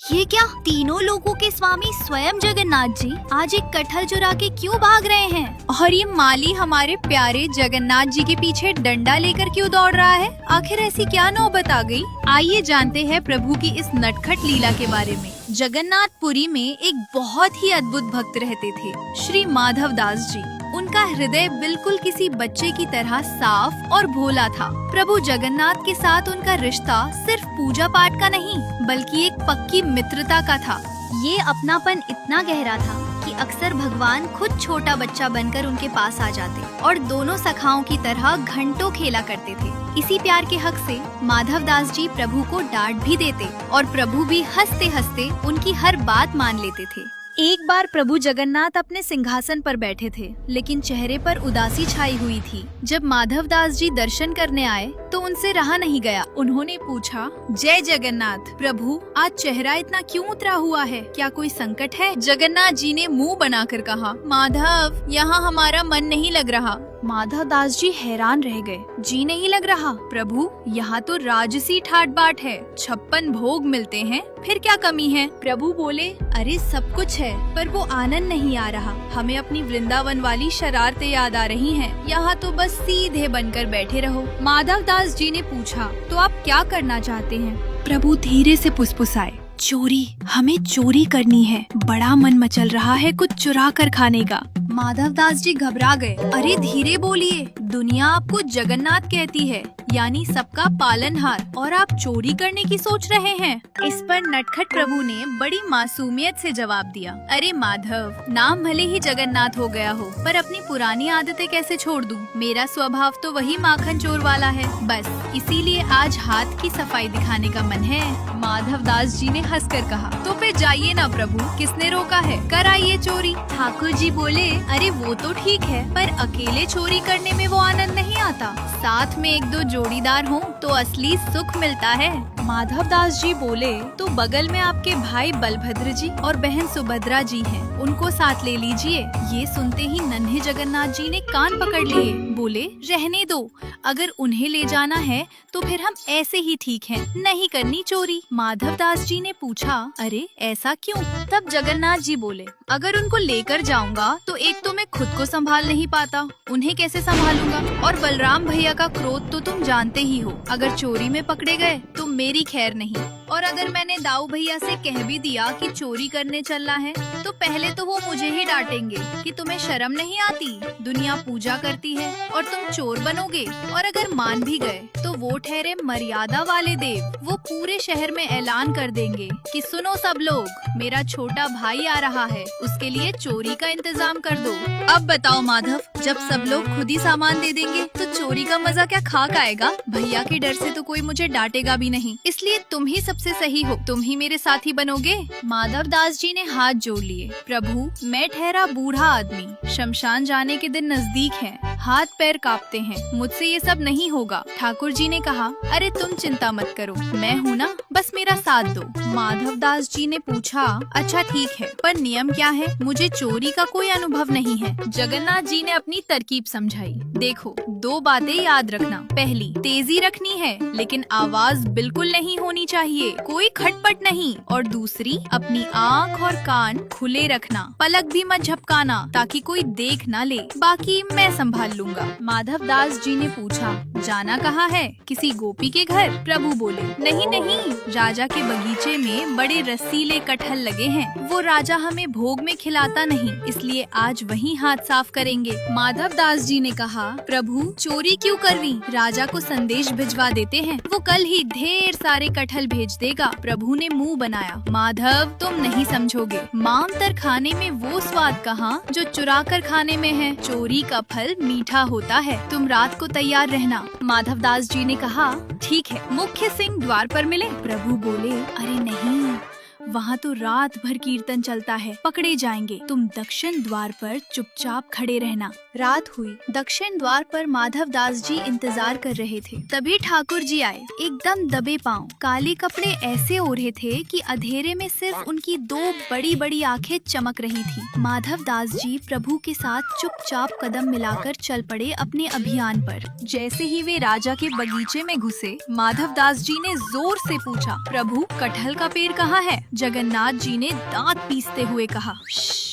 ये क्या, तीनों लोगों के स्वामी स्वयं जगन्नाथ जी आज एक कटहल चुरा के क्यों भाग रहे हैं? और ये माली हमारे प्यारे जगन्नाथ जी के पीछे डंडा लेकर क्यों दौड़ रहा है? आखिर ऐसी क्या नौबत आ गई? आइए जानते हैं प्रभु की इस नटखट लीला के बारे में। जगन्नाथपुरी में एक बहुत ही अद्भुत भक्त रहते थे, श्री माधव दास जी। उनका हृदय बिल्कुल किसी बच्चे की तरह साफ और भोला था। प्रभु जगन्नाथ के साथ उनका रिश्ता सिर्फ पूजा पाठ का नहीं, बल्कि एक पक्की मित्रता का था। ये अपनापन इतना गहरा था कि अक्सर भगवान खुद छोटा बच्चा बनकर उनके पास आ जाते और दोनों सखाओं की तरह घंटों खेला करते थे। इसी प्यार के हक से माधव दास जी प्रभु को डांट भी देते और प्रभु भी हंसते हंसते उनकी हर बात मान लेते थे। एक बार प्रभु जगन्नाथ अपने सिंहासन पर बैठे थे, लेकिन चेहरे पर उदासी छाई हुई थी। जब माधव दास जी दर्शन करने आए तो उनसे रहा नहीं गया। उन्होंने पूछा, जय जगन्नाथ प्रभु, आज चेहरा इतना क्यों उतरा हुआ है? क्या कोई संकट है? जगन्नाथ जी ने मुंह बनाकर कहा, माधव, यहाँ हमारा मन नहीं लग रहा। माधव दास जी हैरान रह गए। जी नहीं लग रहा? प्रभु, यहाँ तो राजसी ठाट बाट है, 56 भोग मिलते हैं, फिर क्या कमी है? प्रभु बोले, अरे सब कुछ है, पर वो आनंद नहीं आ रहा। हमें अपनी वृंदावन वाली शरारतें याद आ रही हैं। यहाँ तो बस सीधे बनकर बैठे रहो। माधव दास जी ने पूछा, तो आप क्या करना चाहते हैं? प्रभु धीरे से फुसफुसाए, चोरी, हमें चोरी करनी है। बड़ा मन मचल रहा है कुछ चुरा कर खाने का। माधव दास जी घबरा गए। अरे धीरे बोलिए, दुनिया आपको जगन्नाथ कहती है, यानी सबका पालनहार, और आप चोरी करने की सोच रहे हैं। इस पर नटखट प्रभु ने बड़ी मासूमियत से जवाब दिया, अरे माधव, नाम भले ही जगन्नाथ हो गया हो, पर अपनी पुरानी आदतें कैसे छोड़ दूं? मेरा स्वभाव तो वही माखन चोर वाला है, बस इसीलिए आज हाथ की सफाई दिखाने का मन है। माधव दास जी ने हंसकर कहा, तो फिर जाइए ना प्रभु, किसने रोका है, कराइए चोरी। ठाकुर जी बोले, अरे वो तो ठीक है, पर अकेले चोरी करने में वो आनंद नहीं आता। साथ में एक दो जोड़ीदार हों तो असली सुख मिलता है। माधव दास जी बोले, तो बगल में आपके भाई बलभद्र जी और बहन सुभद्रा जी हैं, उनको साथ ले लीजिए। ये सुनते ही नन्हे जगन्नाथ जी ने कान पकड़ लिए। बोले, रहने दो, अगर उन्हें ले जाना है तो फिर हम ऐसे ही ठीक हैं, नहीं करनी चोरी। माधव दास जी ने पूछा, अरे ऐसा क्यों? तब जगन्नाथ जी बोले, अगर उनको लेकर जाऊंगा तो एक तो मैं खुद को संभाल नहीं पाता, उन्हें कैसे संभालूंगा? और बलराम भैया का क्रोध तो तुम जानते ही हो, अगर चोरी में पकड़े गए तो मेरी खैर नहीं। और अगर मैंने दाऊ भैया से कह भी दिया कि चोरी करने चलना है, तो पहले तो वो मुझे ही डांटेंगे कि तुम्हें शर्म नहीं आती, दुनिया पूजा करती है और तुम चोर बनोगे। और अगर मान भी गए तो वो ठहरे मर्यादा वाले देव, वो पूरे शहर में ऐलान कर देंगे कि सुनो सब लोग, मेरा छोटा भाई आ रहा है, उसके लिए चोरी का इंतजाम कर दो। अब बताओ माधव, जब सब लोग खुद ही सामान दे देंगे तो चोरी का मजा क्या खाक आएगा? भैया के डर से तो कोई मुझे डांटेगा भी नहीं, इसलिए तुम ही सबसे सही हो, तुम ही मेरे साथी बनोगे। माधव दास जी ने हाथ जोड़ लिए, प्रभु, मैं ठहरा बूढ़ा आदमी, शमशान जाने के दिन नजदीक है, हाथ पैर कांपते हैं, मुझसे ये सब नहीं होगा। ठाकुर जी ने कहा, अरे तुम चिंता मत करो, मैं हूँ ना, बस मेरा साथ दो। माधव दास जी ने पूछा, अच्छा ठीक है, पर नियम क्या है? मुझे चोरी का कोई अनुभव नहीं है। जगन्नाथ जी ने अपनी तरकीब समझाई, देखो, दो बातें याद रखना। पहली, तेजी रखनी है, लेकिन आवाज बिल्कुल नहीं होनी चाहिए, कोई खटपट नहीं। और दूसरी, अपनी आँख और कान खुले रखना, पलक भी मत झपकाना, ताकि कोई देख ना ले, बाकी मैं संभाल लूंगा। माधव दास जी ने पूछा, जाना कहाँ है? किसी गोपी के घर? प्रभु बोले, नहीं नहीं, राजा के बगीचे में बड़े रसीले कटहल लगे हैं, वो राजा हमें भोग में खिलाता नहीं, इसलिए आज वहीं हाथ साफ करेंगे। माधव दास जी ने कहा, प्रभु चोरी क्यों करवी, राजा को संदेश भिजवा देते हैं, वो कल ही ढेर सारे कटहल भेज देगा। प्रभु ने मुंह बनाया, माधव तुम नहीं समझोगे, मामतर खाने में वो स्वाद कहाँ जो चुरा कर खाने में है। चोरी का फल मीठा होता है, तुम रात को तैयार रहना। माधव दास जी ने कहा, ठीक है, मुख्य सिंह द्वार पर मिले। प्रभु बोले, अरे नहीं, वहाँ तो रात भर कीर्तन चलता है, पकड़े जाएंगे, तुम दक्षिण द्वार पर चुपचाप खड़े रहना। रात हुई, दक्षिण द्वार पर माधव दास जी इंतजार कर रहे थे। तभी ठाकुर जी आए, एकदम दबे पांव, काले कपड़े ऐसे ओढ़े थे कि अंधेरे में सिर्फ उनकी दो बड़ी बड़ी आंखें चमक रही थी। माधव दास जी प्रभु के साथ चुपचाप कदम मिलाकर चल पड़े अपने अभियान पर। जैसे ही वे राजा के बगीचे में घुसे, माधव दास जी ने जोर से पूछा, प्रभु कटहल का पेड़ कहाँ है? जगन्नाथ जी ने दांत पीसते हुए कहा,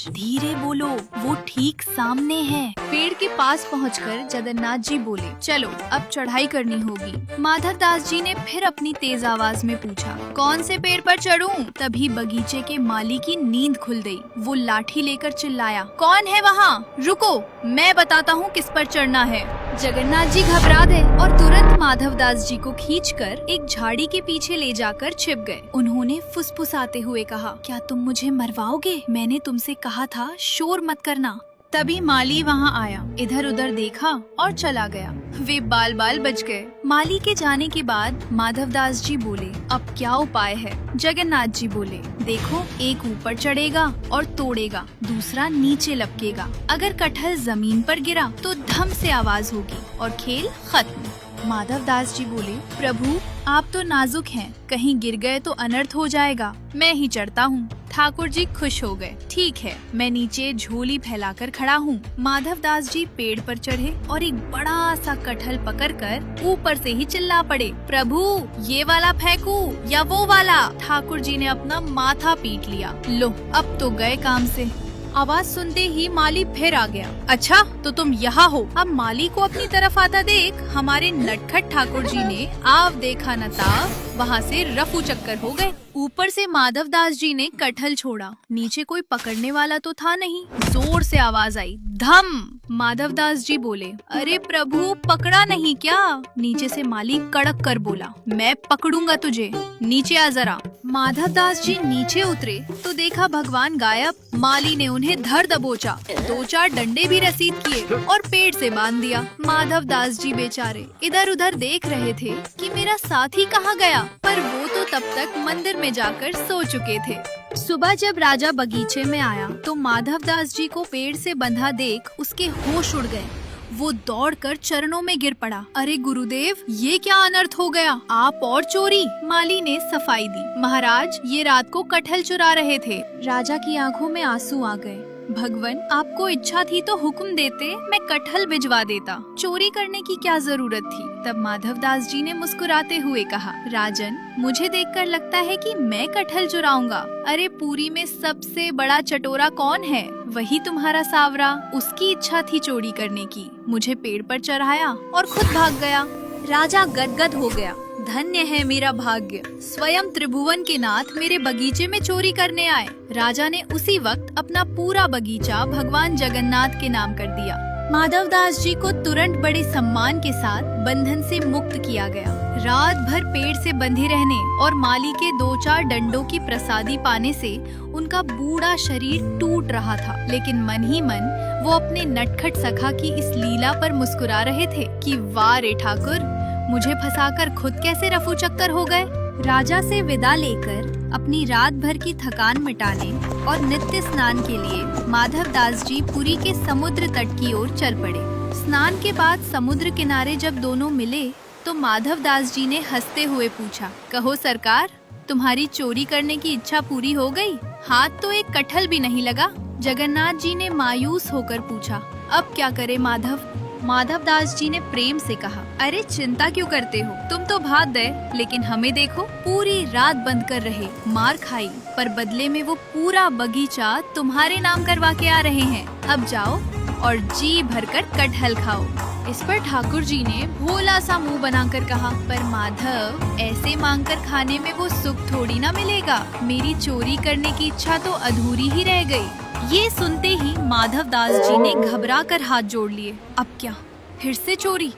धीरे बोलो, वो ठीक सामने है। पेड़ के पास पहुंचकर जगन्नाथ जी बोले, चलो अब चढ़ाई करनी होगी। माधव दास जी ने फिर अपनी तेज आवाज में पूछा, कौन से पेड़ पर चढ़ूं? तभी बगीचे के माली की नींद खुल गई। वो लाठी लेकर चिल्लाया, कौन है वहाँ? रुको, मैं बताता हूँ किस पर चढ़ना है। जगन्नाथ जी घबरा गए और तुरंत माधव दास जी को खींचकर एक झाड़ी के पीछे ले जाकर छिप गए। उन्होंने फुसफुसाते हुए कहा, क्या तुम मुझे मरवाओगे? मैंने तुमसे कहा था शोर मत करना। तभी माली वहाँ आया, इधर उधर देखा और चला गया। वे बाल बाल बच गए। माली के जाने के बाद माधव दास जी बोले, अब क्या उपाय है? जगन्नाथ जी बोले, देखो, एक ऊपर चढ़ेगा और तोड़ेगा, दूसरा नीचे लपकेगा। अगर कटहल जमीन पर गिरा तो धम से आवाज होगी और खेल खत्म। माधव दास जी बोले, प्रभु आप तो नाजुक हैं, कहीं गिर गए तो अनर्थ हो जाएगा, मैं ही चढ़ता हूँ। ठाकुर जी खुश हो गए। ठीक है, मैं नीचे झोली फैलाकर खड़ा हूँ। माधव दास जी पेड़ पर चढ़े और एक बड़ा सा कटहल पकड़कर ऊपर से ही चिल्ला पड़े, प्रभु ये वाला फेंकू या वो वाला? ठाकुर जी ने अपना माथा पीट लिया। लो, अब तो गए काम से। आवाज सुनते ही माली फिर आ गया। अच्छा, तो तुम यहाँ हो? अब माली को अपनी तरफ आता देख हमारे नटखट ठाकुर जी ने आव देखा न ताव वहाँ से रफू चक्कर हो गए। ऊपर से माधव दास जी ने कटहल छोड़ा, नीचे कोई पकड़ने वाला तो था नहीं। जोर से आवाज आई, धम। माधव दास जी बोले, अरे प्रभु पकड़ा नहीं क्या? नीचे से माली कड़क कर बोला, मैं पकड़ूंगा तुझे, नीचे आ जरा। माधव दास जी नीचे उतरे तो देखा भगवान गायब। माली ने उन्हें धर दबोचा, 2-4 डंडे भी रसीद किए और पेड़ से बांध दिया। माधव दास जी बेचारे इधर उधर देख रहे थे कि मेरा साथी कहाँ गया, पर वो तो तब तक मंदिर में जाकर सो चुके थे। सुबह जब राजा बगीचे में आया तो माधव दास जी को पेड़ से बंधा देख उसके होश उड़ गए। वो दौड़कर चरणों में गिर पड़ा। अरे गुरुदेव, ये क्या अनर्थ हो गया? आप और चोरी? माली ने सफाई दी, महाराज ये रात को कटहल चुरा रहे थे। राजा की आंखों में आंसू आ गए। भगवान, आपको इच्छा थी तो हुक्म देते, मैं कटहल भिजवा देता, चोरी करने की क्या जरूरत थी? तब माधव दास जी ने मुस्कुराते हुए कहा, राजन मुझे देखकर लगता है कि मैं कटहल चुराऊंगा। अरे पुरी में सबसे बड़ा चटोरा कौन है? वही तुम्हारा सावरा। उसकी इच्छा थी चोरी करने की, मुझे पेड़ पर चढ़ाया और खुद भाग गया। राजा गदगद हो गया। धन्य है मेरा भाग्य, स्वयं त्रिभुवन के नाथ मेरे बगीचे में चोरी करने आए। राजा ने उसी वक्त अपना पूरा बगीचा भगवान जगन्नाथ के नाम कर दिया। माधव दास जी को तुरंत बड़े सम्मान के साथ बंधन से मुक्त किया गया। रात भर पेड़ से बंधे रहने और माली के 2-4 डंडों की प्रसादी पाने से उनका बूढ़ा शरीर टूट रहा था, लेकिन मन ही मन वो अपने नटखट सखा की इस लीला पर मुस्कुरा रहे थे कि वाह रे ठाकुर, मुझे फंसाकर खुद कैसे रफू चक्कर हो गए। राजा से विदा लेकर अपनी रात भर की थकान मिटाने और नित्य स्नान के लिए माधव दास जी पुरी के समुद्र तट की ओर चल पड़े। स्नान के बाद समुद्र किनारे जब दोनों मिले तो माधव दास जी ने हंसते हुए पूछा, कहो सरकार, तुम्हारी चोरी करने की इच्छा पूरी हो गई? हाथ तो एक कटहल भी नहीं लगा। जगन्नाथ जी ने मायूस होकर पूछा, अब क्या करे माधव? माधव दास जी ने प्रेम से कहा, अरे चिंता क्यों करते हो, तुम तो भाग गए, लेकिन हमें देखो, पूरी रात बंद कर रहे, मार खाई, पर बदले में वो पूरा बगीचा तुम्हारे नाम करवा के आ रहे हैं। अब जाओ और जी भरकर कटहल खाओ। इस पर ठाकुर जी ने भोला सा मुंह बनाकर कहा, पर माधव, ऐसे मांगकर खाने में वो सुख थोड़ी ना मिलेगा। मेरी चोरी करने की इच्छा तो अधूरी ही रह गई। ये सुनते ही माधव दास जी ने घबराकर हाथ जोड़ लिए। अब क्या, फिर से चोरी?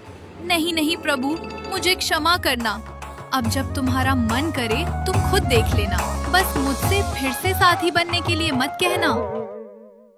नहीं नहीं प्रभु, मुझे क्षमा करना। अब जब तुम्हारा मन करे तुम खुद देख लेना, बस मुझसे फिर से साथी बनने के लिए मत कहना।